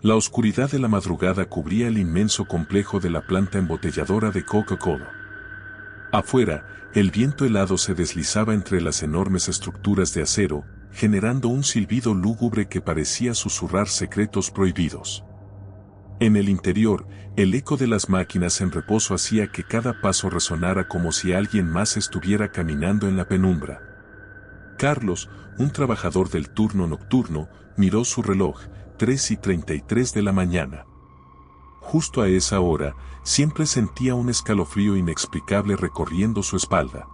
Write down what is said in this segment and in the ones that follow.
La oscuridad de la madrugada cubría el inmenso complejo de la planta embotelladora de Coca-Cola. Afuera, el viento helado se deslizaba entre las enormes estructuras de acero, generando un silbido lúgubre que parecía susurrar secretos prohibidos. En el interior, el eco de las máquinas en reposo hacía que cada paso resonara como si alguien más estuviera caminando en la penumbra. Carlos, un trabajador del turno nocturno, miró su reloj, 3:33 de la mañana. Justo a esa hora, siempre sentía un escalofrío inexplicable recorriendo su espalda.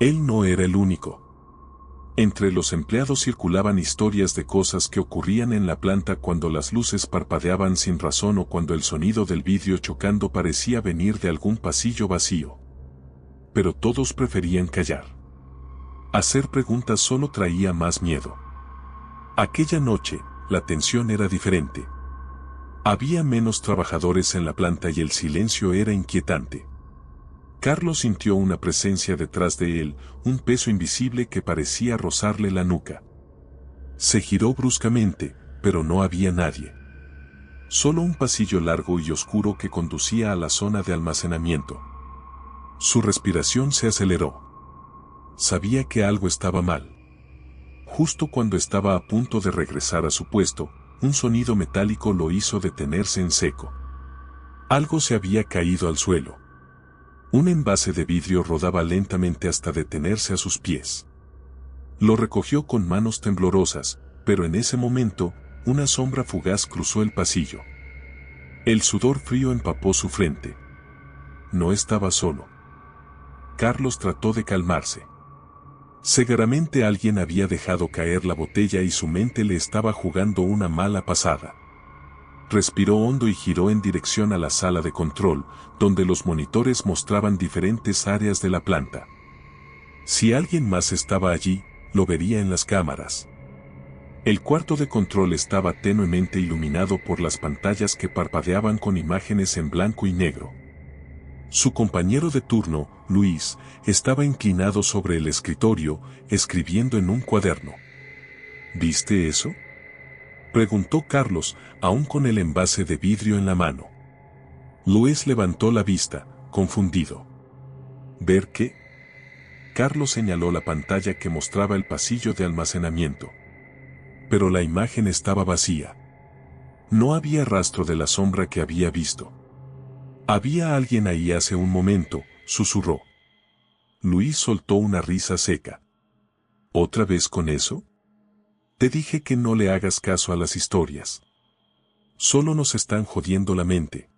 Él no era el único. Entre los empleados circulaban historias de cosas que ocurrían en la planta cuando las luces parpadeaban sin razón o cuando el sonido del vidrio chocando parecía venir de algún pasillo vacío. Pero todos preferían callar. Hacer preguntas solo traía más miedo. Aquella noche, la tensión era diferente. Había menos trabajadores en la planta y el silencio era inquietante. Carlos sintió una presencia detrás de él, un peso invisible que parecía rozarle la nuca. Se giró bruscamente, pero no había nadie. Solo un pasillo largo y oscuro que conducía a la zona de almacenamiento. Su respiración se aceleró. Sabía que algo estaba mal. Justo cuando estaba a punto de regresar a su puesto, un sonido metálico lo hizo detenerse en seco. Algo se había caído al suelo. Un envase de vidrio rodaba lentamente hasta detenerse a sus pies. Lo recogió con manos temblorosas, pero en ese momento, una sombra fugaz cruzó el pasillo. El sudor frío empapó su frente. No estaba solo. Carlos trató de calmarse. Seguramente alguien había dejado caer la botella y su mente le estaba jugando una mala pasada. Respiró hondo y giró en dirección a la sala de control, donde los monitores mostraban diferentes áreas de la planta. Si alguien más estaba allí, lo vería en las cámaras. El cuarto de control estaba tenuemente iluminado por las pantallas que parpadeaban con imágenes en blanco y negro. Su compañero de turno, Luis, estaba inclinado sobre el escritorio, escribiendo en un cuaderno. ¿Viste eso?, preguntó Carlos, aún con el envase de vidrio en la mano. Luis levantó la vista, confundido. ¿Ver qué? Carlos señaló la pantalla que mostraba el pasillo de almacenamiento. Pero la imagen estaba vacía. No había rastro de la sombra que había visto. Había alguien ahí hace un momento, susurró. Luis soltó una risa seca. ¿Otra vez con eso? Te dije que no le hagas caso a las historias. Solo nos están jodiendo la mente.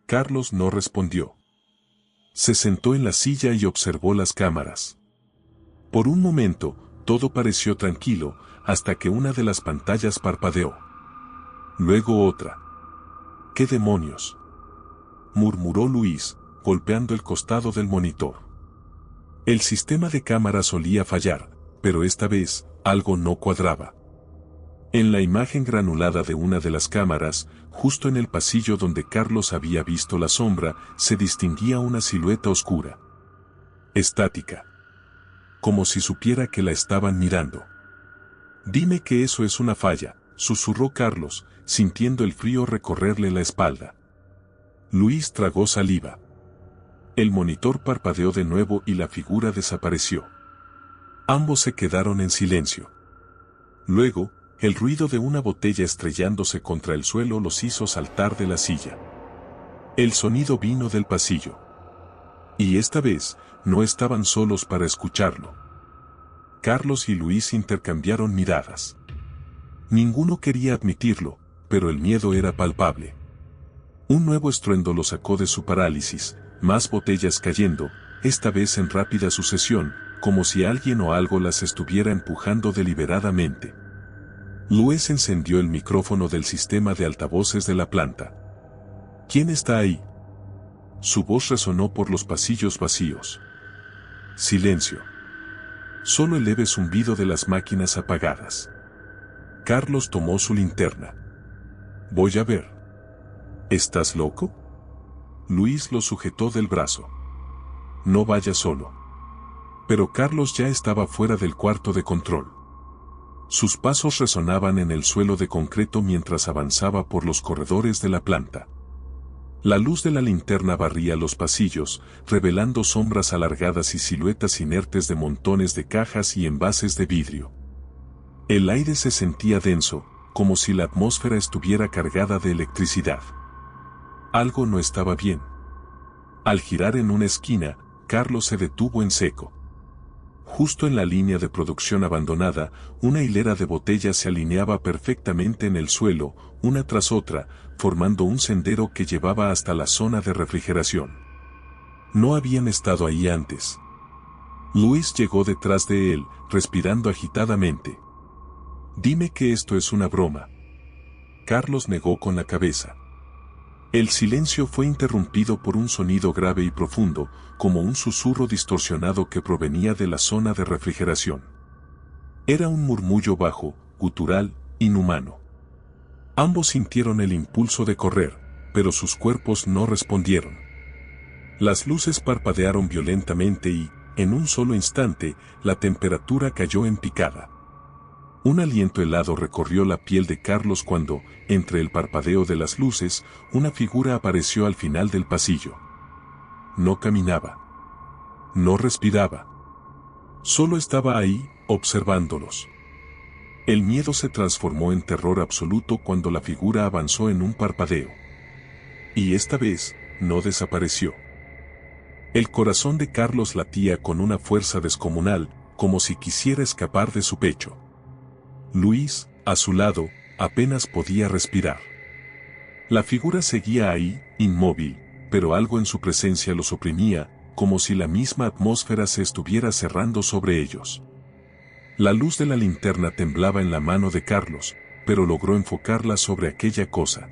Carlos no respondió. Se sentó en la silla y observó las cámaras. Por un momento, todo pareció tranquilo, hasta que una de las pantallas parpadeó. Luego otra. ¿Qué demonios?, murmuró Luis, golpeando el costado del monitor. El sistema de cámara solía fallar, pero esta vez, algo no cuadraba. En la imagen granulada de una de las cámaras, justo en el pasillo donde Carlos había visto la sombra, se distinguía una silueta oscura. Estática. Como si supiera que la estaban mirando. Dime que eso es una falla, susurró Carlos, sintiendo el frío recorrerle la espalda. Luis tragó saliva. El monitor parpadeó de nuevo y la figura desapareció. Ambos se quedaron en silencio. Luego, el ruido de una botella estrellándose contra el suelo los hizo saltar de la silla. El sonido vino del pasillo. Y esta vez, no estaban solos para escucharlo. Carlos y Luis intercambiaron miradas. Ninguno quería admitirlo, pero el miedo era palpable. Un nuevo estruendo lo sacó de su parálisis, más botellas cayendo, esta vez en rápida sucesión, como si alguien o algo las estuviera empujando deliberadamente. Luis encendió el micrófono del sistema de altavoces de la planta. ¿Quién está ahí?, su voz resonó por los pasillos vacíos. Silencio. Solo el leve zumbido de las máquinas apagadas. Carlos tomó su linterna. Voy a ver. ¿Estás loco? Luis lo sujetó del brazo. No vaya solo. Pero Carlos ya estaba fuera del cuarto de control. Sus pasos resonaban en el suelo de concreto mientras avanzaba por los corredores de la planta. La luz de la linterna barría los pasillos, revelando sombras alargadas y siluetas inertes de montones de cajas y envases de vidrio. El aire se sentía denso, como si la atmósfera estuviera cargada de electricidad. Algo no estaba bien. Al girar en una esquina, Carlos se detuvo en seco. Justo en la línea de producción abandonada, una hilera de botellas se alineaba perfectamente en el suelo, una tras otra, formando un sendero que llevaba hasta la zona de refrigeración. No habían estado ahí antes. Luis llegó detrás de él, respirando agitadamente. «Dime que esto es una broma». Carlos negó con la cabeza. El silencio fue interrumpido por un sonido grave y profundo, como un susurro distorsionado que provenía de la zona de refrigeración. Era un murmullo bajo, gutural, inhumano. Ambos sintieron el impulso de correr, pero sus cuerpos no respondieron. Las luces parpadearon violentamente y, en un solo instante, la temperatura cayó en picada. Un aliento helado recorrió la piel de Carlos cuando, entre el parpadeo de las luces, una figura apareció al final del pasillo. No caminaba. No respiraba. Solo estaba ahí, observándolos. El miedo se transformó en terror absoluto cuando la figura avanzó en un parpadeo. Y esta vez, no desapareció. El corazón de Carlos latía con una fuerza descomunal, como si quisiera escapar de su pecho. Luis, a su lado, apenas podía respirar. La figura seguía ahí, inmóvil, pero algo en su presencia los oprimía, como si la misma atmósfera se estuviera cerrando sobre ellos. La luz de la linterna temblaba en la mano de Carlos, pero logró enfocarla sobre aquella cosa.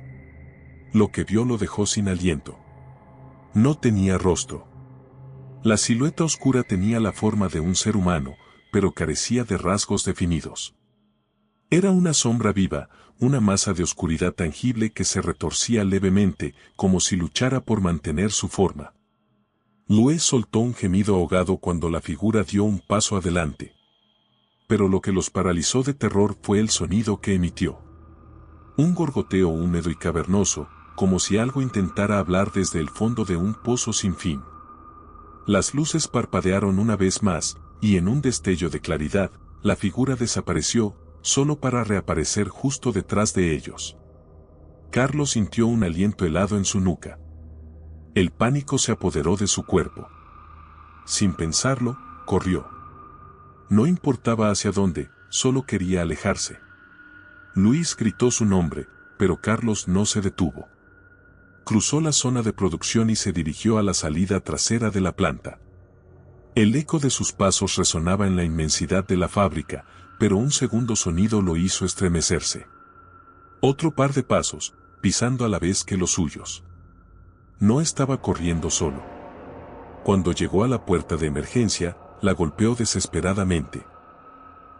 Lo que vio lo dejó sin aliento. No tenía rostro. La silueta oscura tenía la forma de un ser humano, pero carecía de rasgos definidos. Era una sombra viva, una masa de oscuridad tangible que se retorcía levemente, como si luchara por mantener su forma. Luis soltó un gemido ahogado cuando la figura dio un paso adelante. Pero lo que los paralizó de terror fue el sonido que emitió. Un gorgoteo húmedo y cavernoso, como si algo intentara hablar desde el fondo de un pozo sin fin. Las luces parpadearon una vez más, y en un destello de claridad, la figura desapareció, solo para reaparecer justo detrás de ellos. Carlos sintió un aliento helado en su nuca. El pánico se apoderó de su cuerpo. Sin pensarlo, corrió. No importaba hacia dónde, solo quería alejarse. Luis gritó su nombre, pero Carlos no se detuvo. Cruzó la zona de producción y se dirigió a la salida trasera de la planta. El eco de sus pasos resonaba en la inmensidad de la fábrica, pero un segundo sonido lo hizo estremecerse. Otro par de pasos, pisando a la vez que los suyos. No estaba corriendo solo. Cuando llegó a la puerta de emergencia, la golpeó desesperadamente.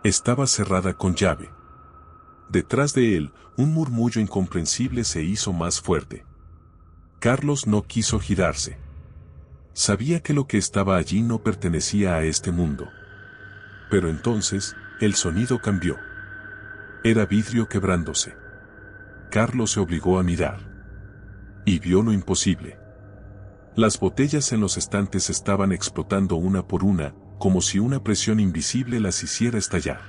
Estaba cerrada con llave. Detrás de él, un murmullo incomprensible se hizo más fuerte. Carlos no quiso girarse. Sabía que lo que estaba allí no pertenecía a este mundo. Pero entonces, el sonido cambió. Era vidrio quebrándose. Carlos se obligó a mirar. Y vio lo imposible. Las botellas en los estantes estaban explotando una por una, como si una presión invisible las hiciera estallar.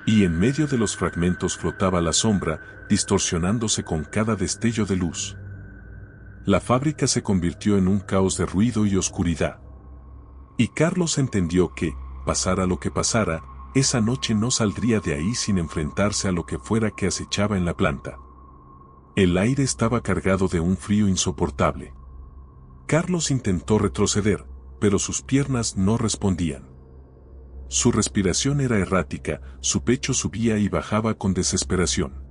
Y en medio de los fragmentos flotaba la sombra, distorsionándose con cada destello de luz. La fábrica se convirtió en un caos de ruido y oscuridad. Y Carlos entendió que, pasara lo que pasara, esa noche no saldría de ahí sin enfrentarse a lo que fuera que acechaba en la planta. El aire estaba cargado de un frío insoportable. Carlos intentó retroceder, pero sus piernas no respondían. Su respiración era errática, su pecho subía y bajaba con desesperación.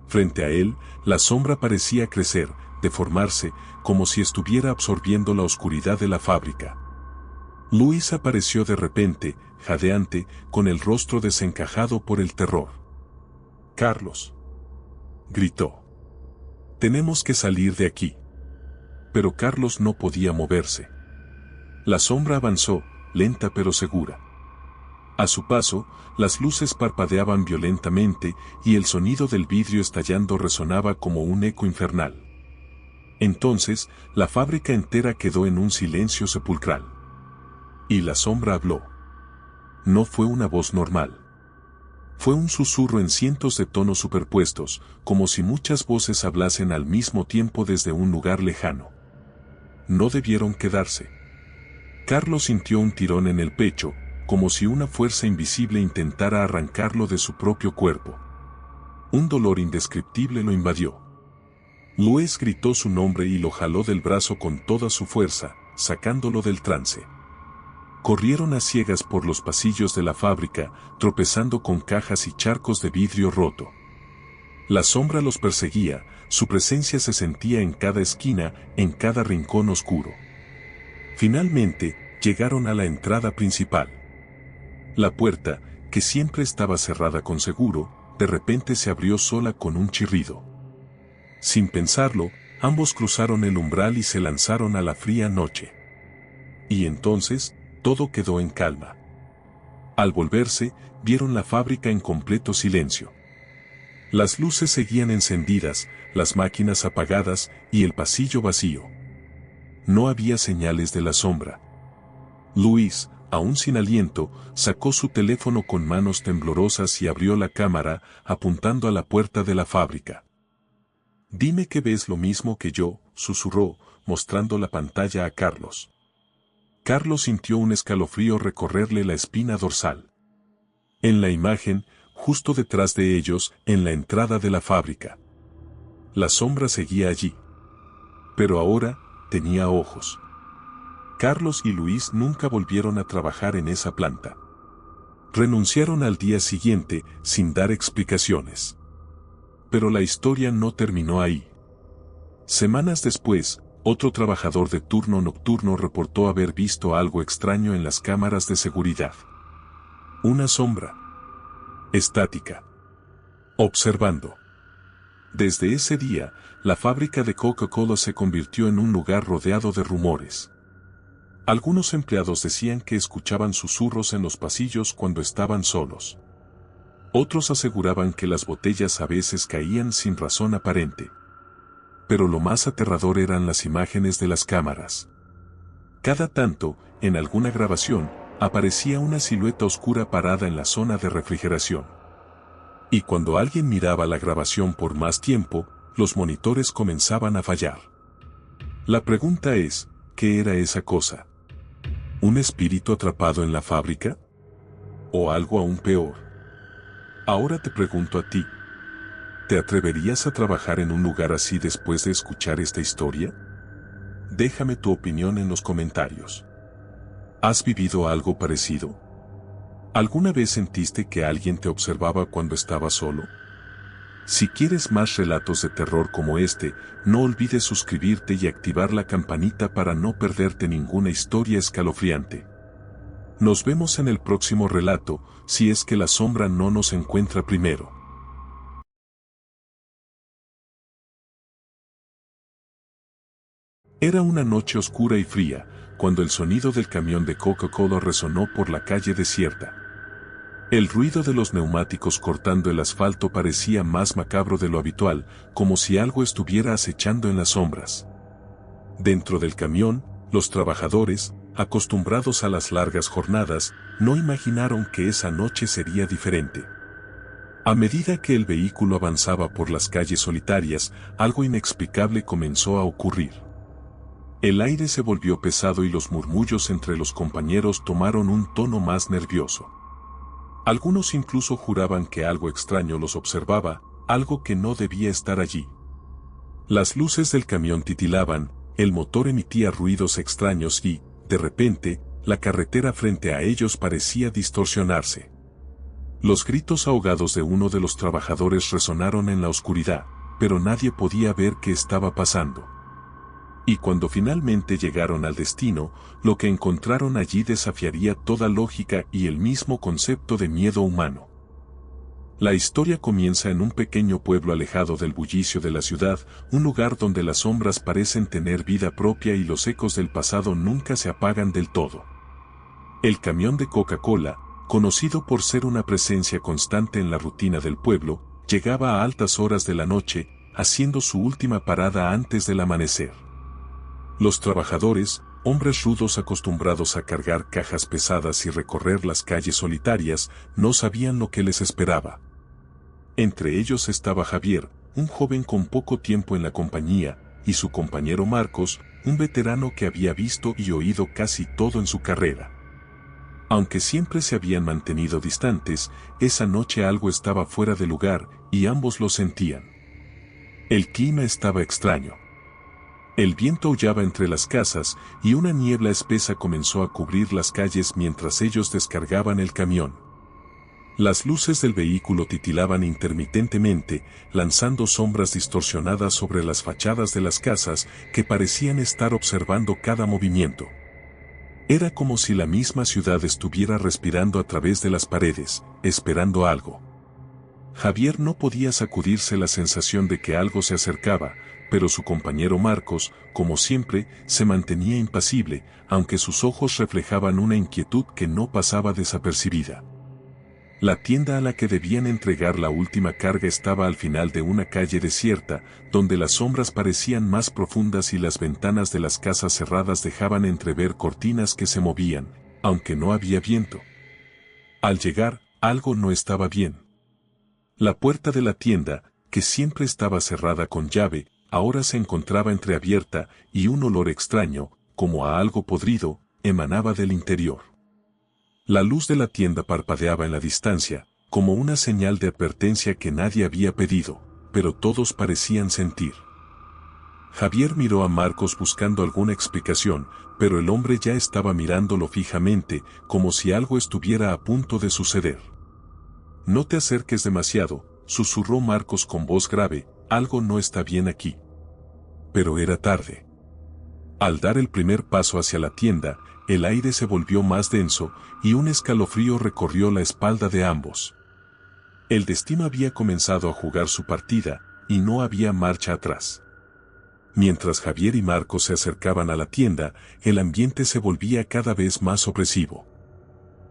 Frente a él, la sombra parecía crecer, deformarse, como si estuviera absorbiendo la oscuridad de la fábrica. Luis apareció de repente, jadeante, con el rostro desencajado por el terror. «Carlos», gritó. «Tenemos que salir de aquí». Pero Carlos no podía moverse. La sombra avanzó, lenta pero segura. A su paso, las luces parpadeaban violentamente y el sonido del vidrio estallando resonaba como un eco infernal. Entonces, la fábrica entera quedó en un silencio sepulcral. Y la sombra habló. No fue una voz normal. Fue un susurro en cientos de tonos superpuestos, como si muchas voces hablasen al mismo tiempo desde un lugar lejano. No debieron quedarse. Carlos sintió un tirón en el pecho, como si una fuerza invisible intentara arrancarlo de su propio cuerpo. Un dolor indescriptible lo invadió. Luis gritó su nombre y lo jaló del brazo con toda su fuerza, sacándolo del trance. Corrieron a ciegas por los pasillos de la fábrica, tropezando con cajas y charcos de vidrio roto. La sombra los perseguía, su presencia se sentía en cada esquina, en cada rincón oscuro. Finalmente, llegaron a la entrada principal. La puerta, que siempre estaba cerrada con seguro, de repente se abrió sola con un chirrido. Sin pensarlo, ambos cruzaron el umbral y se lanzaron a la fría noche. Y entonces, todo quedó en calma. Al volverse, vieron la fábrica en completo silencio. Las luces seguían encendidas, las máquinas apagadas y el pasillo vacío. No había señales de la sombra. Luis, aún sin aliento, sacó su teléfono con manos temblorosas y abrió la cámara, apuntando a la puerta de la fábrica. «Dime que ves lo mismo que yo», susurró, mostrando la pantalla a Carlos. Carlos sintió un escalofrío recorrerle la espina dorsal. En la imagen, justo detrás de ellos, en la entrada de la fábrica. La sombra seguía allí. Pero ahora, tenía ojos. Carlos y Luis nunca volvieron a trabajar en esa planta. Renunciaron al día siguiente, sin dar explicaciones. Pero la historia no terminó ahí. Semanas después, otro trabajador de turno nocturno reportó haber visto algo extraño en las cámaras de seguridad. Una sombra. Estática. Observando. Desde ese día, la fábrica de Coca-Cola se convirtió en un lugar rodeado de rumores. Algunos empleados decían que escuchaban susurros en los pasillos cuando estaban solos. Otros aseguraban que las botellas a veces caían sin razón aparente. Pero lo más aterrador eran las imágenes de las cámaras. Cada tanto, en alguna grabación, aparecía una silueta oscura parada en la zona de refrigeración. Y cuando alguien miraba la grabación por más tiempo, los monitores comenzaban a fallar. La pregunta es, ¿qué era esa cosa? ¿Un espíritu atrapado en la fábrica? ¿O algo aún peor? Ahora te pregunto a ti. ¿Te atreverías a trabajar en un lugar así después de escuchar esta historia? Déjame tu opinión en los comentarios. ¿Has vivido algo parecido? ¿Alguna vez sentiste que alguien te observaba cuando estabas solo? Si quieres más relatos de terror como este, no olvides suscribirte y activar la campanita para no perderte ninguna historia escalofriante. Nos vemos en el próximo relato, si es que la sombra no nos encuentra primero. Era una noche oscura y fría, cuando el sonido del camión de Coca-Cola resonó por la calle desierta. El ruido de los neumáticos cortando el asfalto parecía más macabro de lo habitual, como si algo estuviera acechando en las sombras. Dentro del camión, los trabajadores, acostumbrados a las largas jornadas, no imaginaron que esa noche sería diferente. A medida que el vehículo avanzaba por las calles solitarias, algo inexplicable comenzó a ocurrir. El aire se volvió pesado y los murmullos entre los compañeros tomaron un tono más nervioso. Algunos incluso juraban que algo extraño los observaba, algo que no debía estar allí. Las luces del camión titilaban, el motor emitía ruidos extraños y, de repente, la carretera frente a ellos parecía distorsionarse. Los gritos ahogados de uno de los trabajadores resonaron en la oscuridad, pero nadie podía ver qué estaba pasando. Y cuando finalmente llegaron al destino, lo que encontraron allí desafiaría toda lógica y el mismo concepto de miedo humano. La historia comienza en un pequeño pueblo alejado del bullicio de la ciudad, un lugar donde las sombras parecen tener vida propia y los ecos del pasado nunca se apagan del todo. El camión de Coca-Cola, conocido por ser una presencia constante en la rutina del pueblo, llegaba a altas horas de la noche, haciendo su última parada antes del amanecer. Los trabajadores, hombres rudos acostumbrados a cargar cajas pesadas y recorrer las calles solitarias, no sabían lo que les esperaba. Entre ellos estaba Javier, un joven con poco tiempo en la compañía, y su compañero Marcos, un veterano que había visto y oído casi todo en su carrera. Aunque siempre se habían mantenido distantes, esa noche algo estaba fuera de lugar, y ambos lo sentían. El clima estaba extraño. El viento aullaba entre las casas, y una niebla espesa comenzó a cubrir las calles mientras ellos descargaban el camión. Las luces del vehículo titilaban intermitentemente, lanzando sombras distorsionadas sobre las fachadas de las casas que parecían estar observando cada movimiento. Era como si la misma ciudad estuviera respirando a través de las paredes, esperando algo. Javier no podía sacudirse la sensación de que algo se acercaba, pero su compañero Marcos, como siempre, se mantenía impasible, aunque sus ojos reflejaban una inquietud que no pasaba desapercibida. La tienda a la que debían entregar la última carga estaba al final de una calle desierta, donde las sombras parecían más profundas y las ventanas de las casas cerradas dejaban entrever cortinas que se movían, aunque no había viento. Al llegar, algo no estaba bien. La puerta de la tienda, que siempre estaba cerrada con llave, ahora se encontraba entreabierta y un olor extraño, como a algo podrido, emanaba del interior. La luz de la tienda parpadeaba en la distancia, como una señal de advertencia que nadie había pedido, pero todos parecían sentir. Javier miró a Marcos buscando alguna explicación, pero el hombre ya estaba mirándolo fijamente, como si algo estuviera a punto de suceder. «No te acerques demasiado», susurró Marcos con voz grave, «algo no está bien aquí». Pero era tarde. Al dar el primer paso hacia la tienda, el aire se volvió más denso, y un escalofrío recorrió la espalda de ambos. El destino había comenzado a jugar su partida, y no había marcha atrás. Mientras Javier y Marcos se acercaban a la tienda, el ambiente se volvía cada vez más opresivo.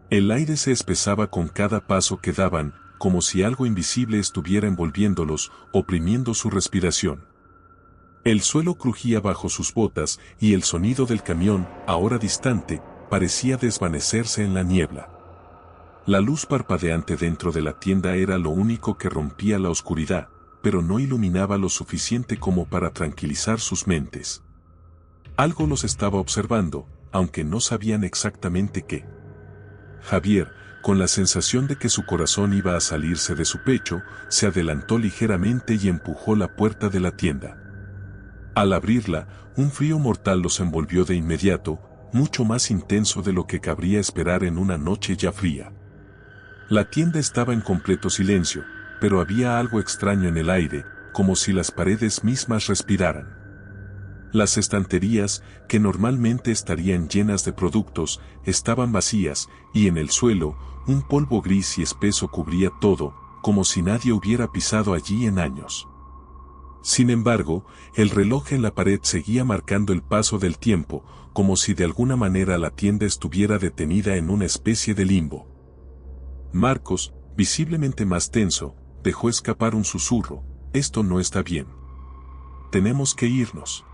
El aire se espesaba con cada paso que daban, como si algo invisible estuviera envolviéndolos, oprimiendo su respiración. El suelo crujía bajo sus botas y el sonido del camión, ahora distante, parecía desvanecerse en la niebla. La luz parpadeante dentro de la tienda era lo único que rompía la oscuridad, pero no iluminaba lo suficiente como para tranquilizar sus mentes. Algo los estaba observando, aunque no sabían exactamente qué. Javier, con la sensación de que su corazón iba a salirse de su pecho, se adelantó ligeramente y empujó la puerta de la tienda. Al abrirla, un frío mortal los envolvió de inmediato, mucho más intenso de lo que cabría esperar en una noche ya fría. La tienda estaba en completo silencio, pero había algo extraño en el aire, como si las paredes mismas respiraran. Las estanterías, que normalmente estarían llenas de productos, estaban vacías, y en el suelo, un polvo gris y espeso cubría todo, como si nadie hubiera pisado allí en años. Sin embargo, el reloj en la pared seguía marcando el paso del tiempo, como si de alguna manera la tienda estuviera detenida en una especie de limbo. Marcos, visiblemente más tenso, dejó escapar un susurro: «Esto no está bien. Tenemos que irnos».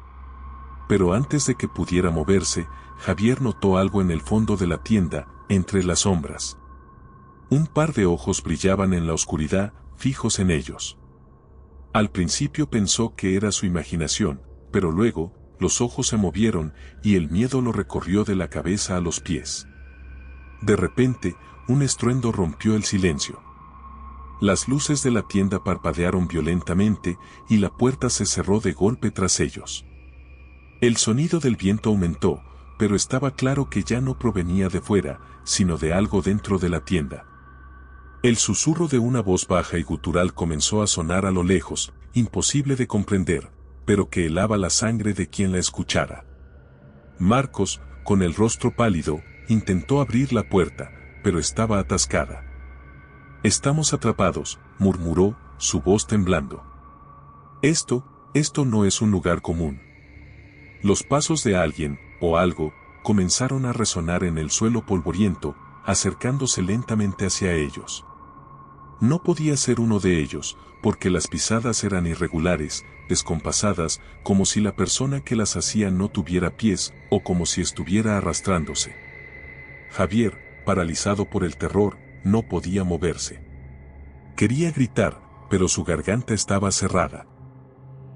Pero antes de que pudiera moverse, Javier notó algo en el fondo de la tienda, entre las sombras. Un par de ojos brillaban en la oscuridad, fijos en ellos. Al principio pensó que era su imaginación, pero luego, los ojos se movieron y el miedo lo recorrió de la cabeza a los pies. De repente, un estruendo rompió el silencio. Las luces de la tienda parpadearon violentamente y la puerta se cerró de golpe tras ellos. El sonido del viento aumentó, pero estaba claro que ya no provenía de fuera, sino de algo dentro de la tienda. El susurro de una voz baja y gutural comenzó a sonar a lo lejos, imposible de comprender, pero que helaba la sangre de quien la escuchara. Marcos, con el rostro pálido, intentó abrir la puerta, pero estaba atascada. «Estamos atrapados», murmuró, su voz temblando. Esto no es un lugar común». Los pasos de alguien, o algo, comenzaron a resonar en el suelo polvoriento, acercándose lentamente hacia ellos. No podía ser uno de ellos, porque las pisadas eran irregulares, descompasadas, como si la persona que las hacía no tuviera pies, o como si estuviera arrastrándose. Javier, paralizado por el terror, no podía moverse. Quería gritar, pero su garganta estaba cerrada.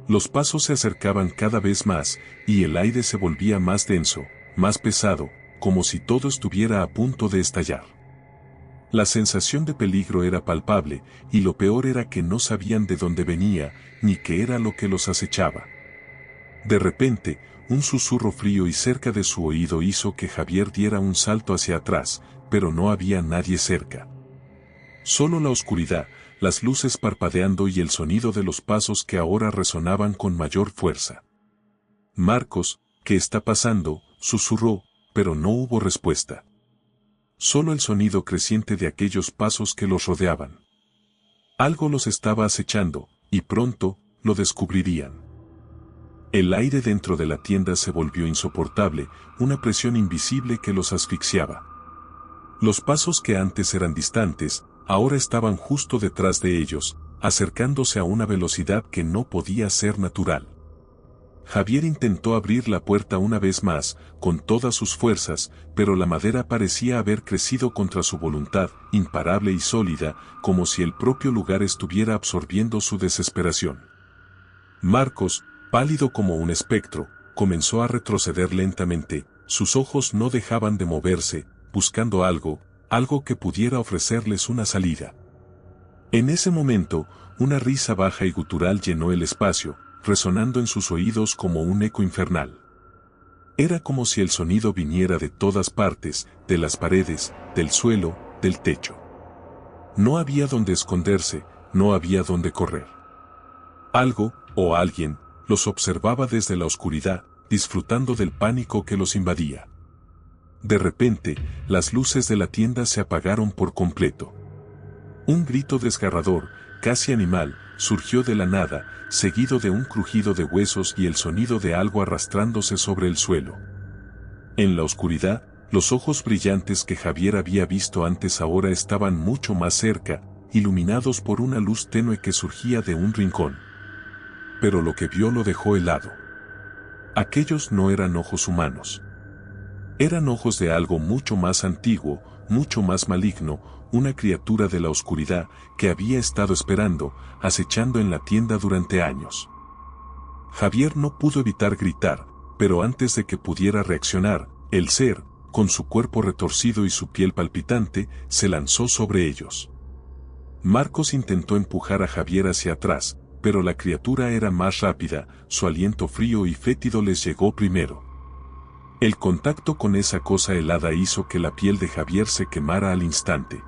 Los pasos se acercaban cada vez más, y el aire se volvía más denso, más pesado, como si todo estuviera a punto de estallar. La sensación de peligro era palpable, y lo peor era que no sabían de dónde venía, ni qué era lo que los acechaba. De repente, un susurro frío y cerca de su oído hizo que Javier diera un salto hacia atrás, pero no había nadie cerca. Solo la oscuridad, las luces parpadeando y el sonido de los pasos que ahora resonaban con mayor fuerza. «Marcos, ¿qué está pasando?», susurró, pero no hubo respuesta. Solo el sonido creciente de aquellos pasos que los rodeaban. Algo los estaba acechando, y pronto, lo descubrirían. El aire dentro de la tienda se volvió insoportable, una presión invisible que los asfixiaba. Los pasos que antes eran distantes, ahora estaban justo detrás de ellos, acercándose a una velocidad que no podía ser natural. Javier intentó abrir la puerta una vez más, con todas sus fuerzas, pero la madera parecía haber crecido contra su voluntad, imparable y sólida, como si el propio lugar estuviera absorbiendo su desesperación. Marcos, pálido como un espectro, comenzó a retroceder lentamente, sus ojos no dejaban de moverse, buscando algo que pudiera ofrecerles una salida. En ese momento, una risa baja y gutural llenó el espacio, resonando en sus oídos como un eco infernal. Era como si el sonido viniera de todas partes, de las paredes, del suelo, del techo. No había donde esconderse, no había donde correr. Algo, o alguien, los observaba desde la oscuridad, disfrutando del pánico que los invadía. De repente, las luces de la tienda se apagaron por completo. Un grito desgarrador, casi animal, surgió de la nada, seguido de un crujido de huesos y el sonido de algo arrastrándose sobre el suelo. En la oscuridad, los ojos brillantes que Javier había visto antes ahora estaban mucho más cerca, iluminados por una luz tenue que surgía de un rincón. Pero lo que vio lo dejó helado. Aquellos no eran ojos humanos. Eran ojos de algo mucho más antiguo, mucho más maligno, una criatura de la oscuridad que había estado esperando, acechando en la tienda durante años. Javier no pudo evitar gritar, pero antes de que pudiera reaccionar, el ser, con su cuerpo retorcido y su piel palpitante, se lanzó sobre ellos. Marcos intentó empujar a Javier hacia atrás, pero la criatura era más rápida, su aliento frío y fétido les llegó primero. El contacto con esa cosa helada hizo que la piel de Javier se quemara al instante.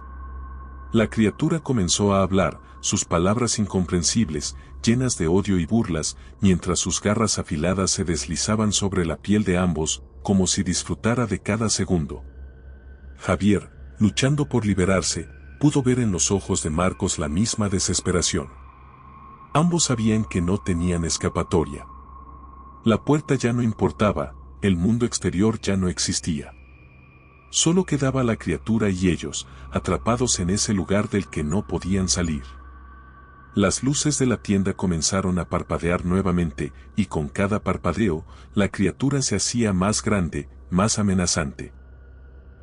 La criatura comenzó a hablar, sus palabras incomprensibles, llenas de odio y burlas, mientras sus garras afiladas se deslizaban sobre la piel de ambos, como si disfrutara de cada segundo. Javier, luchando por liberarse, pudo ver en los ojos de Marcos la misma desesperación. Ambos sabían que no tenían escapatoria. La puerta ya no importaba, el mundo exterior ya no existía. Solo quedaba la criatura y ellos, atrapados en ese lugar del que no podían salir. Las luces de la tienda comenzaron a parpadear nuevamente, y con cada parpadeo, la criatura se hacía más grande, más amenazante.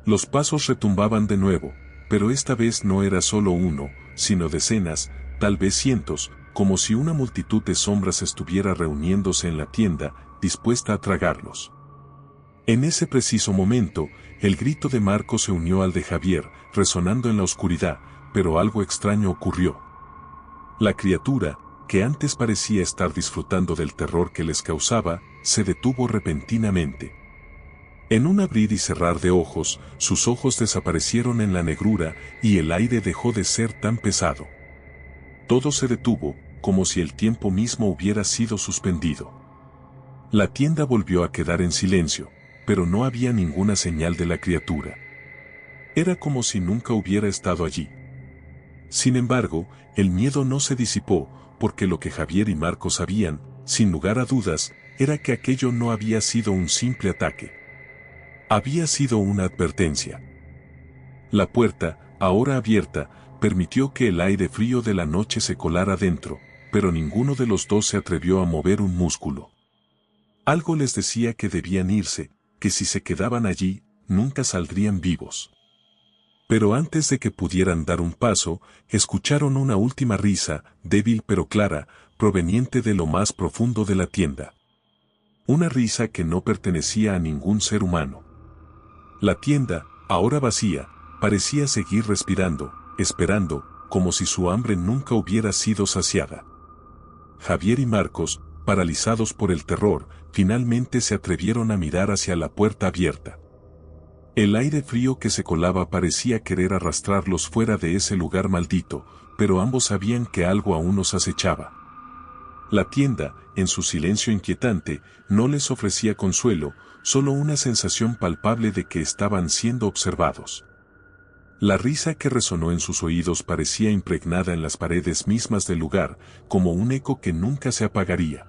Los pasos retumbaban de nuevo, pero esta vez no era solo uno, sino decenas, tal vez cientos, como si una multitud de sombras estuviera reuniéndose en la tienda, dispuesta a tragarlos. En ese preciso momento, el grito de Marcos se unió al de Javier, resonando en la oscuridad, pero algo extraño ocurrió. La criatura, que antes parecía estar disfrutando del terror que les causaba, se detuvo repentinamente. En un abrir y cerrar de ojos, sus ojos desaparecieron en la negrura y el aire dejó de ser tan pesado. Todo se detuvo, como si el tiempo mismo hubiera sido suspendido. La tienda volvió a quedar en silencio, pero no había ninguna señal de la criatura. Era como si nunca hubiera estado allí. Sin embargo, el miedo no se disipó, porque lo que Javier y Marcos sabían, sin lugar a dudas, era que aquello no había sido un simple ataque. Había sido una advertencia. La puerta, ahora abierta, permitió que el aire frío de la noche se colara dentro, pero ninguno de los dos se atrevió a mover un músculo. Algo les decía que debían irse, que si se quedaban allí, nunca saldrían vivos. Pero antes de que pudieran dar un paso, escucharon una última risa, débil pero clara, proveniente de lo más profundo de la tienda. Una risa que no pertenecía a ningún ser humano. La tienda, ahora vacía, parecía seguir respirando, esperando, como si su hambre nunca hubiera sido saciada. Javier y Marcos, paralizados por el terror, finalmente se atrevieron a mirar hacia la puerta abierta. El aire frío que se colaba parecía querer arrastrarlos fuera de ese lugar maldito, pero ambos sabían que algo aún los acechaba. La tienda, en su silencio inquietante, no les ofrecía consuelo, solo una sensación palpable de que estaban siendo observados. La risa que resonó en sus oídos parecía impregnada en las paredes mismas del lugar, como un eco que nunca se apagaría.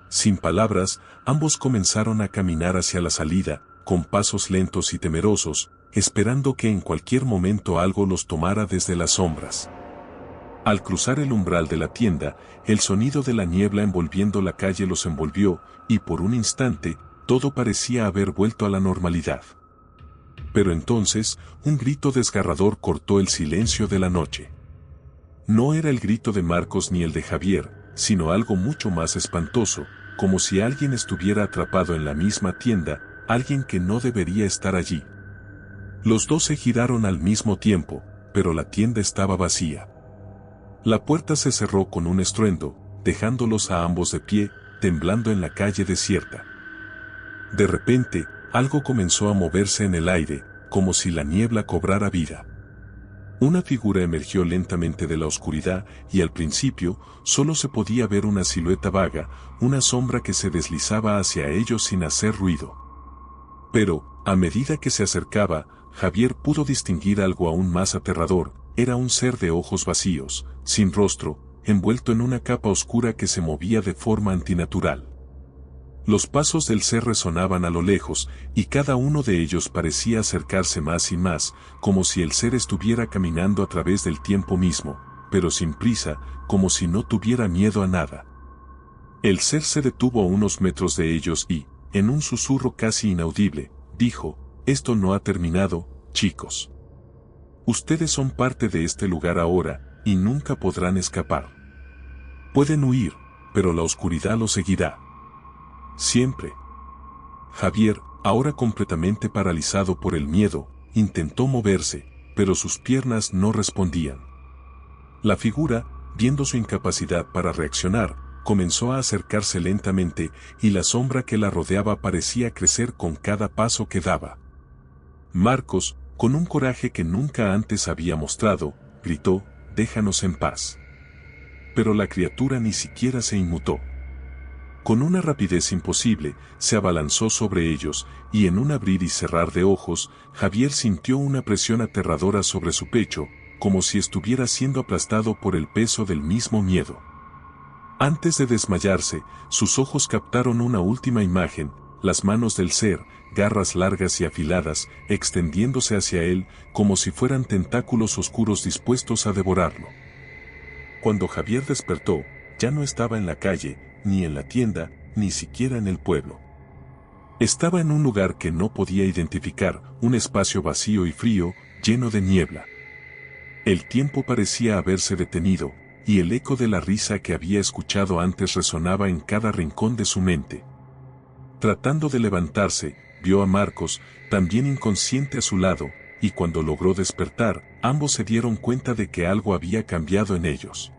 Sin palabras, ambos comenzaron a caminar hacia la salida, con pasos lentos y temerosos, esperando que en cualquier momento algo los tomara desde las sombras. Al cruzar el umbral de la tienda, el sonido de la niebla envolviendo la calle los envolvió, y por un instante, todo parecía haber vuelto a la normalidad. Pero entonces, un grito desgarrador cortó el silencio de la noche. No era el grito de Marcos ni el de Javier, sino algo mucho más espantoso, como si alguien estuviera atrapado en la misma tienda, alguien que no debería estar allí. Los dos se giraron al mismo tiempo, pero la tienda estaba vacía. La puerta se cerró con un estruendo, dejándolos a ambos de pie, temblando en la calle desierta. De repente, algo comenzó a moverse en el aire, como si la niebla cobrara vida. Una figura emergió lentamente de la oscuridad y al principio solo se podía ver una silueta vaga, una sombra que se deslizaba hacia ellos sin hacer ruido. Pero, a medida que se acercaba, Javier pudo distinguir algo aún más aterrador. Era un ser de ojos vacíos, sin rostro, envuelto en una capa oscura que se movía de forma antinatural. Los pasos del ser resonaban a lo lejos, y cada uno de ellos parecía acercarse más y más, como si el ser estuviera caminando a través del tiempo mismo, pero sin prisa, como si no tuviera miedo a nada. El ser se detuvo a unos metros de ellos y, en un susurro casi inaudible, dijo: «Esto no ha terminado, chicos. Ustedes son parte de este lugar ahora, y nunca podrán escapar. Pueden huir, pero la oscuridad los seguirá. Siempre». Javier, ahora completamente paralizado por el miedo, intentó moverse, pero sus piernas no respondían. La figura, viendo su incapacidad para reaccionar, comenzó a acercarse lentamente, y la sombra que la rodeaba parecía crecer con cada paso que daba. Marcos, con un coraje que nunca antes había mostrado, gritó: «Déjanos en paz». Pero la criatura ni siquiera se inmutó. Con una rapidez imposible, se abalanzó sobre ellos, y en un abrir y cerrar de ojos, Javier sintió una presión aterradora sobre su pecho, como si estuviera siendo aplastado por el peso del mismo miedo. Antes de desmayarse, sus ojos captaron una última imagen: las manos del ser, garras largas y afiladas, extendiéndose hacia él, como si fueran tentáculos oscuros dispuestos a devorarlo. Cuando Javier despertó, ya no estaba en la calle, ni en la tienda, ni siquiera en el pueblo. Estaba en un lugar que no podía identificar, un espacio vacío y frío, lleno de niebla. El tiempo parecía haberse detenido, y el eco de la risa que había escuchado antes resonaba en cada rincón de su mente. Tratando de levantarse, vio a Marcos, también inconsciente a su lado, y cuando logró despertar, ambos se dieron cuenta de que algo había cambiado en ellos.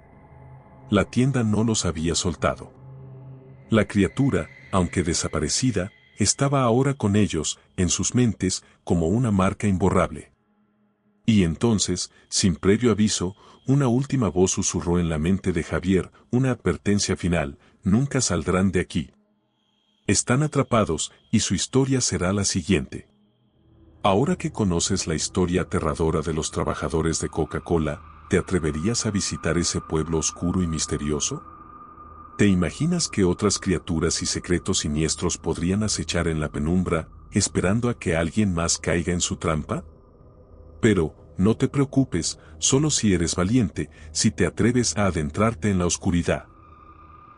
La tienda no los había soltado. La criatura, aunque desaparecida, estaba ahora con ellos, en sus mentes, como una marca imborrable. Y entonces, sin previo aviso, una última voz susurró en la mente de Javier, una advertencia final: «Nunca saldrán de aquí. Están atrapados, y su historia será la siguiente». Ahora que conoces la historia aterradora de los trabajadores de Coca-Cola, ¿te atreverías a visitar ese pueblo oscuro y misterioso? ¿Te imaginas que otras criaturas y secretos siniestros podrían acechar en la penumbra, esperando a que alguien más caiga en su trampa? Pero, no te preocupes, solo si eres valiente, si te atreves a adentrarte en la oscuridad.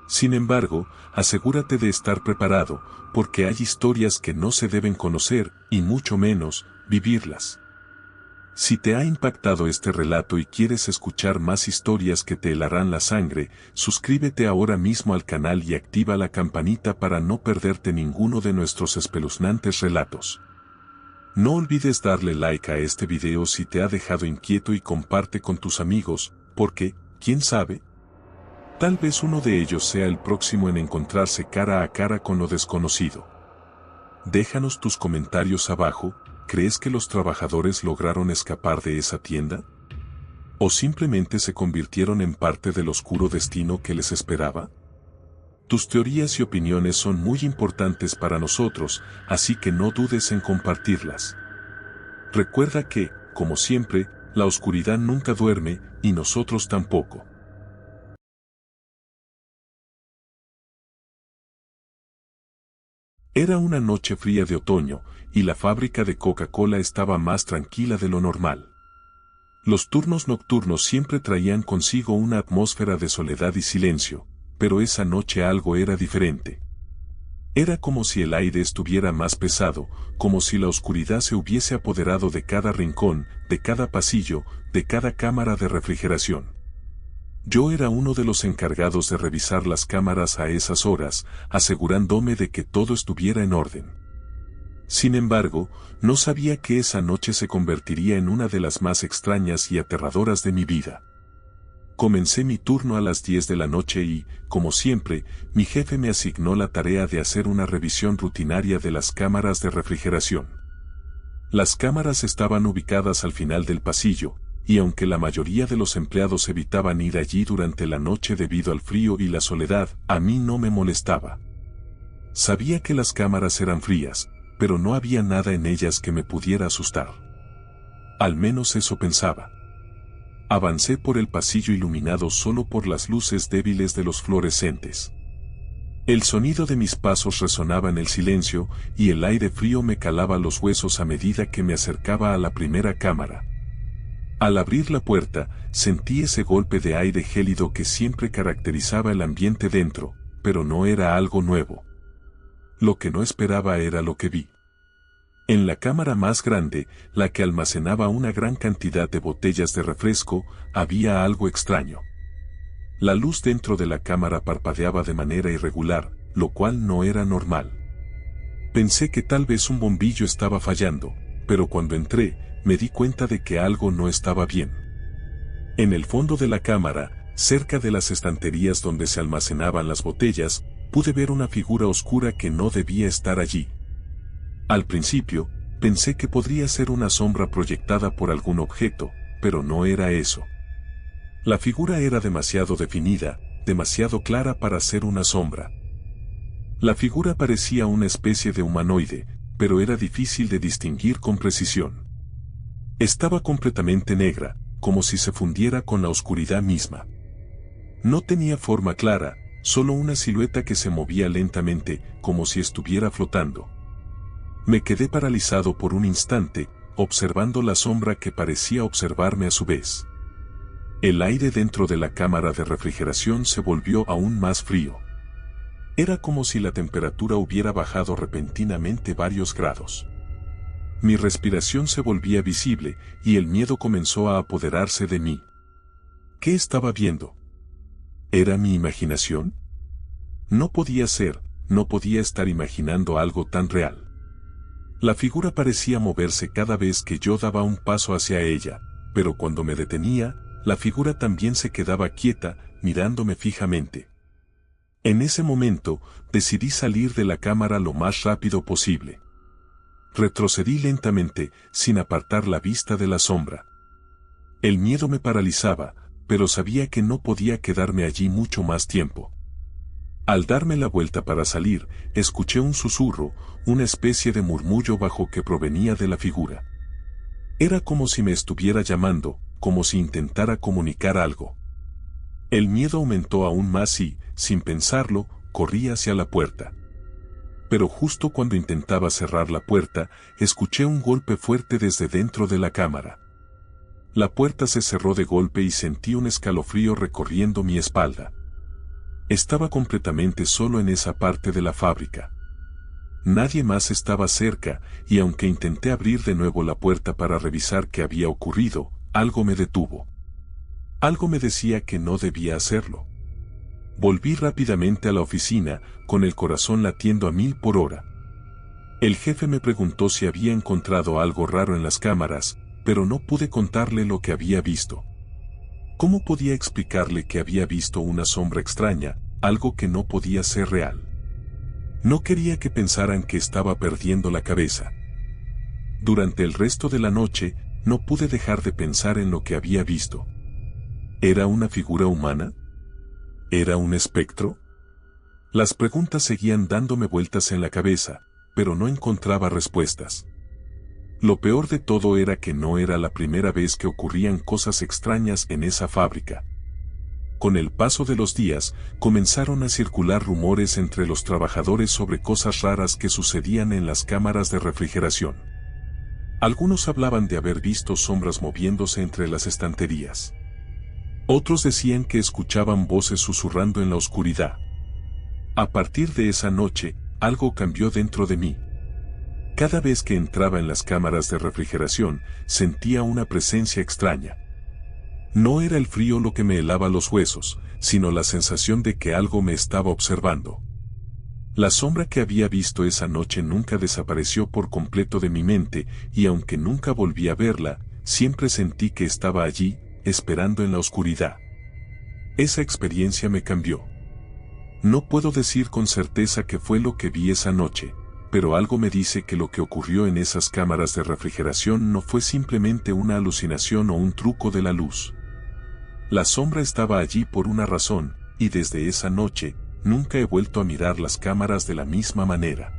Sin embargo, asegúrate de estar preparado, porque hay historias que no se deben conocer, y mucho menos, vivirlas. Si te ha impactado este relato y quieres escuchar más historias que te helarán la sangre, suscríbete ahora mismo al canal y activa la campanita para no perderte ninguno de nuestros espeluznantes relatos. No olvides darle like a este video si te ha dejado inquieto y comparte con tus amigos, porque, ¿quién sabe? Tal vez uno de ellos sea el próximo en encontrarse cara a cara con lo desconocido. Déjanos tus comentarios abajo. ¿Crees que los trabajadores lograron escapar de esa tienda? ¿O simplemente se convirtieron en parte del oscuro destino que les esperaba? Tus teorías y opiniones son muy importantes para nosotros, así que no dudes en compartirlas. Recuerda que, como siempre, la oscuridad nunca duerme, y nosotros tampoco. Era una noche fría de otoño, y la fábrica de Coca-Cola estaba más tranquila de lo normal. Los turnos nocturnos siempre traían consigo una atmósfera de soledad y silencio, pero esa noche algo era diferente. Era como si el aire estuviera más pesado, como si la oscuridad se hubiese apoderado de cada rincón, de cada pasillo, de cada cámara de refrigeración. Yo era uno de los encargados de revisar las cámaras a esas horas, asegurándome de que todo estuviera en orden. Sin embargo, no sabía que esa noche se convertiría en una de las más extrañas y aterradoras de mi vida. Comencé mi turno a las 10 de la noche y, como siempre, mi jefe me asignó la tarea de hacer una revisión rutinaria de las cámaras de refrigeración. Las cámaras estaban ubicadas al final del pasillo, y aunque la mayoría de los empleados evitaban ir allí durante la noche debido al frío y la soledad, a mí no me molestaba. Sabía que las cámaras eran frías, pero no había nada en ellas que me pudiera asustar. Al menos eso pensaba. Avancé por el pasillo iluminado solo por las luces débiles de los fluorescentes. El sonido de mis pasos resonaba en el silencio, y el aire frío me calaba los huesos a medida que me acercaba a la primera cámara. Al abrir la puerta, sentí ese golpe de aire gélido que siempre caracterizaba el ambiente dentro, pero no era algo nuevo. Lo que no esperaba era lo que vi. En la cámara más grande, la que almacenaba una gran cantidad de botellas de refresco, había algo extraño. La luz dentro de la cámara parpadeaba de manera irregular, lo cual no era normal. Pensé que tal vez un bombillo estaba fallando, pero cuando entré, me di cuenta de que algo no estaba bien. En el fondo de la cámara, cerca de las estanterías donde se almacenaban las botellas, pude ver una figura oscura que no debía estar allí. Al principio, pensé que podría ser una sombra proyectada por algún objeto, pero no era eso. La figura era demasiado definida, demasiado clara para ser una sombra. La figura parecía una especie de humanoide, pero era difícil de distinguir con precisión. Estaba completamente negra, como si se fundiera con la oscuridad misma. No tenía forma clara, solo una silueta que se movía lentamente, como si estuviera flotando. Me quedé paralizado por un instante, observando la sombra que parecía observarme a su vez. El aire dentro de la cámara de refrigeración se volvió aún más frío. Era como si la temperatura hubiera bajado repentinamente varios grados. Mi respiración se volvía visible, y el miedo comenzó a apoderarse de mí. ¿Qué estaba viendo? ¿Era mi imaginación? No podía ser, no podía estar imaginando algo tan real. La figura parecía moverse cada vez que yo daba un paso hacia ella, pero cuando me detenía, la figura también se quedaba quieta, mirándome fijamente. En ese momento, decidí salir de la cámara lo más rápido posible. Retrocedí lentamente, sin apartar la vista de la sombra. El miedo me paralizaba, pero sabía que no podía quedarme allí mucho más tiempo. Al darme la vuelta para salir, escuché un susurro, una especie de murmullo bajo que provenía de la figura. Era como si me estuviera llamando, como si intentara comunicar algo. El miedo aumentó aún más y, sin pensarlo, corrí hacia la puerta. Pero justo cuando intentaba cerrar la puerta, escuché un golpe fuerte desde dentro de la cámara. La puerta se cerró de golpe y sentí un escalofrío recorriendo mi espalda. Estaba completamente solo en esa parte de la fábrica. Nadie más estaba cerca, y aunque intenté abrir de nuevo la puerta para revisar qué había ocurrido, algo me detuvo. Algo me decía que no debía hacerlo. Volví rápidamente a la oficina, con el corazón latiendo a 1000 por hora. El jefe me preguntó si había encontrado algo raro en las cámaras, pero no pude contarle lo que había visto. ¿Cómo podía explicarle que había visto una sombra extraña, algo que no podía ser real? No quería que pensaran que estaba perdiendo la cabeza. Durante el resto de la noche, no pude dejar de pensar en lo que había visto. ¿Era una figura humana? ¿Era un espectro? Las preguntas seguían dándome vueltas en la cabeza, pero no encontraba respuestas. Lo peor de todo era que no era la primera vez que ocurrían cosas extrañas en esa fábrica. Con el paso de los días, comenzaron a circular rumores entre los trabajadores sobre cosas raras que sucedían en las cámaras de refrigeración. Algunos hablaban de haber visto sombras moviéndose entre las estanterías. Otros decían que escuchaban voces susurrando en la oscuridad. A partir de esa noche, algo cambió dentro de mí. Cada vez que entraba en las cámaras de refrigeración, sentía una presencia extraña. No era el frío lo que me helaba los huesos, sino la sensación de que algo me estaba observando. La sombra que había visto esa noche nunca desapareció por completo de mi mente, y aunque nunca volví a verla, siempre sentí que estaba allí, esperando en la oscuridad. Esa experiencia me cambió. No puedo decir con certeza qué fue lo que vi esa noche, pero algo me dice que lo que ocurrió en esas cámaras de refrigeración no fue simplemente una alucinación o un truco de la luz. La sombra estaba allí por una razón, y desde esa noche, nunca he vuelto a mirar las cámaras de la misma manera.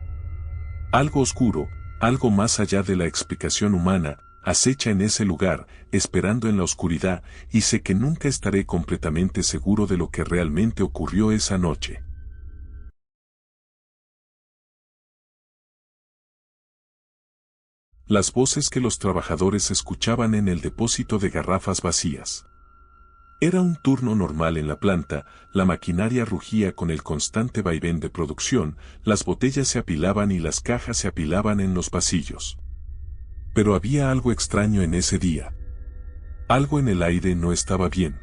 Algo oscuro, algo más allá de la explicación humana, acecha en ese lugar, esperando en la oscuridad, y sé que nunca estaré completamente seguro de lo que realmente ocurrió esa noche. Las voces que los trabajadores escuchaban en el depósito de garrafas vacías. Era un turno normal en la planta, la maquinaria rugía con el constante vaivén de producción, las botellas se apilaban y las cajas se apilaban en los pasillos. Pero había algo extraño en ese día. Algo en el aire no estaba bien.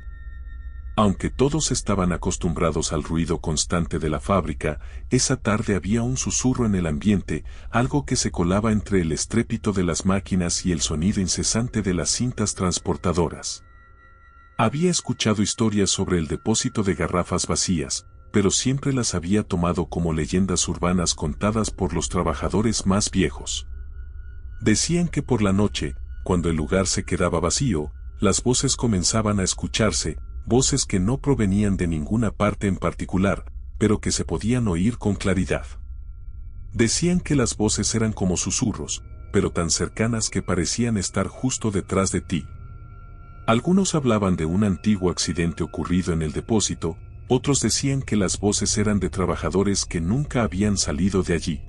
Aunque todos estaban acostumbrados al ruido constante de la fábrica, esa tarde había un susurro en el ambiente, algo que se colaba entre el estrépito de las máquinas y el sonido incesante de las cintas transportadoras. Había escuchado historias sobre el depósito de garrafas vacías, pero siempre las había tomado como leyendas urbanas contadas por los trabajadores más viejos. Decían que por la noche, cuando el lugar se quedaba vacío, las voces comenzaban a escucharse, voces que no provenían de ninguna parte en particular, pero que se podían oír con claridad. Decían que las voces eran como susurros, pero tan cercanas que parecían estar justo detrás de ti. Algunos hablaban de un antiguo accidente ocurrido en el depósito, otros decían que las voces eran de trabajadores que nunca habían salido de allí.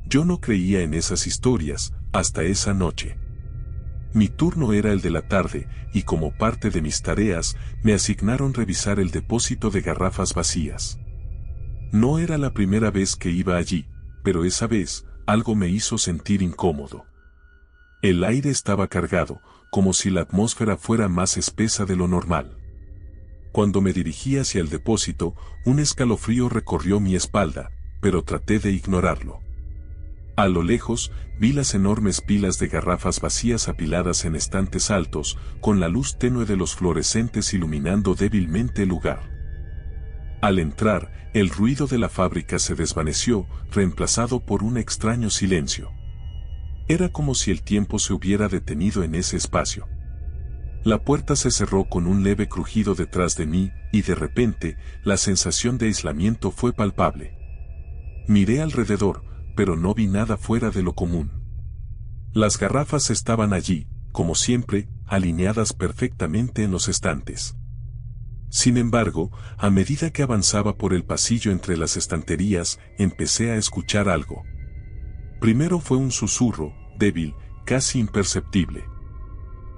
Yo no creía en esas historias, hasta esa noche. Mi turno era el de la tarde, y como parte de mis tareas, me asignaron revisar el depósito de garrafas vacías. No era la primera vez que iba allí, pero esa vez, algo me hizo sentir incómodo. El aire estaba cargado, como si la atmósfera fuera más espesa de lo normal. Cuando me dirigí hacia el depósito, un escalofrío recorrió mi espalda, pero traté de ignorarlo. A lo lejos, vi las enormes pilas de garrafas vacías apiladas en estantes altos, con la luz tenue de los fluorescentes iluminando débilmente el lugar. Al entrar, el ruido de la fábrica se desvaneció, reemplazado por un extraño silencio. Era como si el tiempo se hubiera detenido en ese espacio. La puerta se cerró con un leve crujido detrás de mí, y de repente, la sensación de aislamiento fue palpable. Miré alrededor, pero no vi nada fuera de lo común. Las garrafas estaban allí, como siempre, alineadas perfectamente en los estantes. Sin embargo, a medida que avanzaba por el pasillo entre las estanterías, empecé a escuchar algo. Primero fue un susurro, débil, casi imperceptible.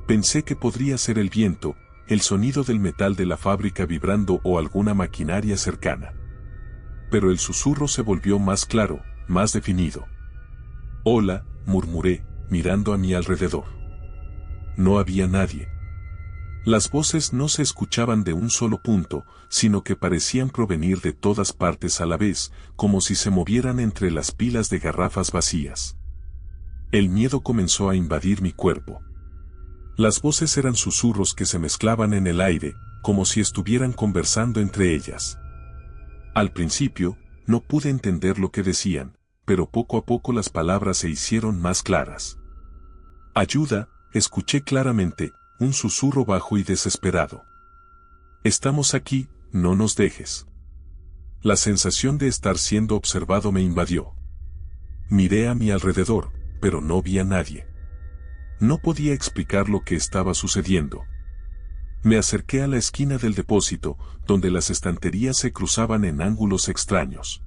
Pensé que podría ser el viento, el sonido del metal de la fábrica vibrando o alguna maquinaria cercana. Pero el susurro se volvió más claro, más definido. «Hola», murmuré, mirando a mi alrededor. No había nadie. Las voces no se escuchaban de un solo punto, sino que parecían provenir de todas partes a la vez, como si se movieran entre las pilas de garrafas vacías. El miedo comenzó a invadir mi cuerpo. Las voces eran susurros que se mezclaban en el aire, como si estuvieran conversando entre ellas. Al principio, no pude entender lo que decían, pero poco a poco las palabras se hicieron más claras. «Ayuda», escuché claramente, un susurro bajo y desesperado. «Estamos aquí, no nos dejes». La sensación de estar siendo observado me invadió. Miré a mi alrededor, pero no vi a nadie. No podía explicar lo que estaba sucediendo. Me acerqué a la esquina del depósito, donde las estanterías se cruzaban en ángulos extraños.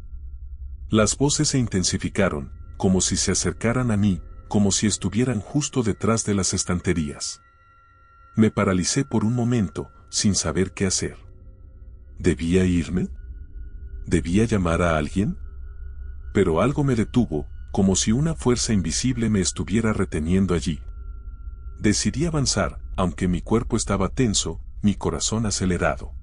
Las voces se intensificaron, como si se acercaran a mí, como si estuvieran justo detrás de las estanterías. Me paralicé por un momento, sin saber qué hacer. ¿Debía irme? ¿Debía llamar a alguien? Pero algo me detuvo, como si una fuerza invisible me estuviera reteniendo allí. Decidí avanzar, aunque mi cuerpo estaba tenso, mi corazón acelerado.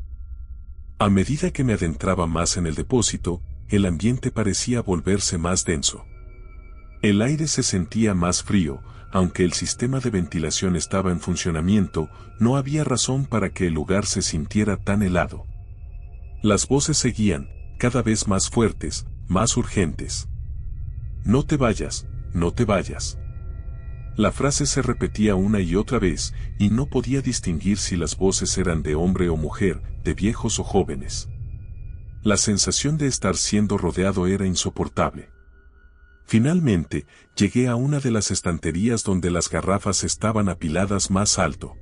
A medida que me adentraba más en el depósito, el ambiente parecía volverse más denso. El aire se sentía más frío, aunque el sistema de ventilación estaba en funcionamiento, no había razón para que el lugar se sintiera tan helado. Las voces seguían, cada vez más fuertes, más urgentes. «No te vayas, no te vayas». La frase se repetía una y otra vez, y no podía distinguir si las voces eran de hombre o mujer, de viejos o jóvenes. La sensación de estar siendo rodeado era insoportable. Finalmente, llegué a una de las estanterías donde las garrafas estaban apiladas más alto.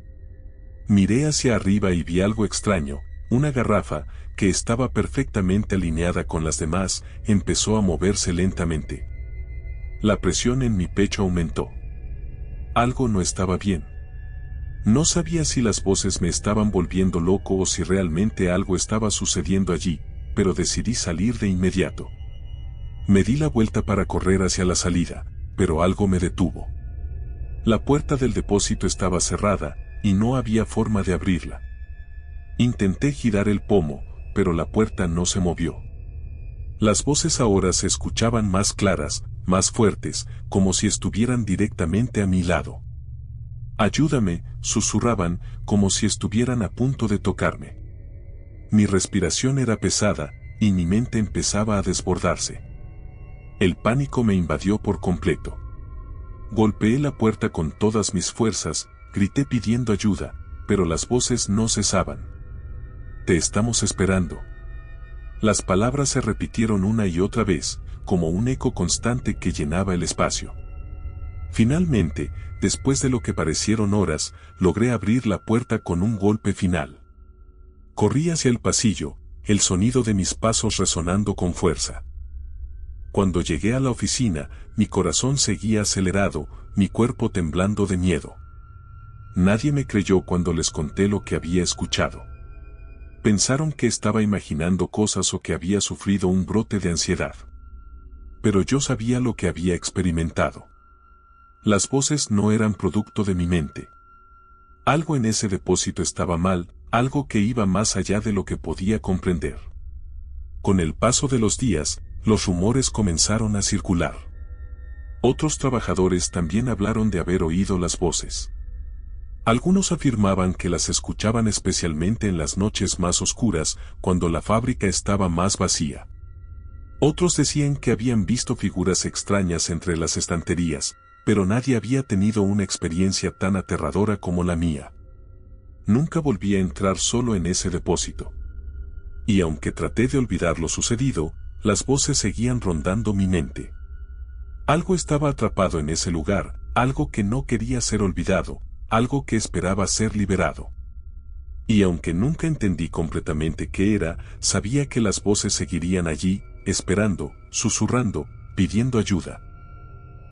Miré hacia arriba y vi algo extraño. Una garrafa, que estaba perfectamente alineada con las demás, empezó a moverse lentamente. La presión en mi pecho aumentó. Algo no estaba bien. No sabía si las voces me estaban volviendo loco o si realmente algo estaba sucediendo allí, pero decidí salir de inmediato. Me di la vuelta para correr hacia la salida, pero algo me detuvo. La puerta del depósito estaba cerrada, y no había forma de abrirla. Intenté girar el pomo, pero la puerta no se movió. Las voces ahora se escuchaban más claras, más fuertes, como si estuvieran directamente a mi lado. «Ayúdame», susurraban, como si estuvieran a punto de tocarme. Mi respiración era pesada, y mi mente empezaba a desbordarse. El pánico me invadió por completo. Golpeé la puerta con todas mis fuerzas, grité pidiendo ayuda, pero las voces no cesaban. «Te estamos esperando». Las palabras se repitieron una y otra vez, como un eco constante que llenaba el espacio. Finalmente, después de lo que parecieron horas, logré abrir la puerta con un golpe final. Corrí hacia el pasillo, el sonido de mis pasos resonando con fuerza. Cuando llegué a la oficina, mi corazón seguía acelerado, mi cuerpo temblando de miedo. Nadie me creyó cuando les conté lo que había escuchado. Pensaron que estaba imaginando cosas o que había sufrido un brote de ansiedad. Pero yo sabía lo que había experimentado. Las voces no eran producto de mi mente. Algo en ese depósito estaba mal, algo que iba más allá de lo que podía comprender. Con el paso de los días, los rumores comenzaron a circular. Otros trabajadores también hablaron de haber oído las voces. Algunos afirmaban que las escuchaban especialmente en las noches más oscuras, cuando la fábrica estaba más vacía. Otros decían que habían visto figuras extrañas entre las estanterías, pero nadie había tenido una experiencia tan aterradora como la mía. Nunca volví a entrar solo en ese depósito. Y aunque traté de olvidar lo sucedido, las voces seguían rondando mi mente. Algo estaba atrapado en ese lugar, algo que no quería ser olvidado, algo que esperaba ser liberado. Y aunque nunca entendí completamente qué era, sabía que las voces seguirían allí, esperando, susurrando, pidiendo ayuda.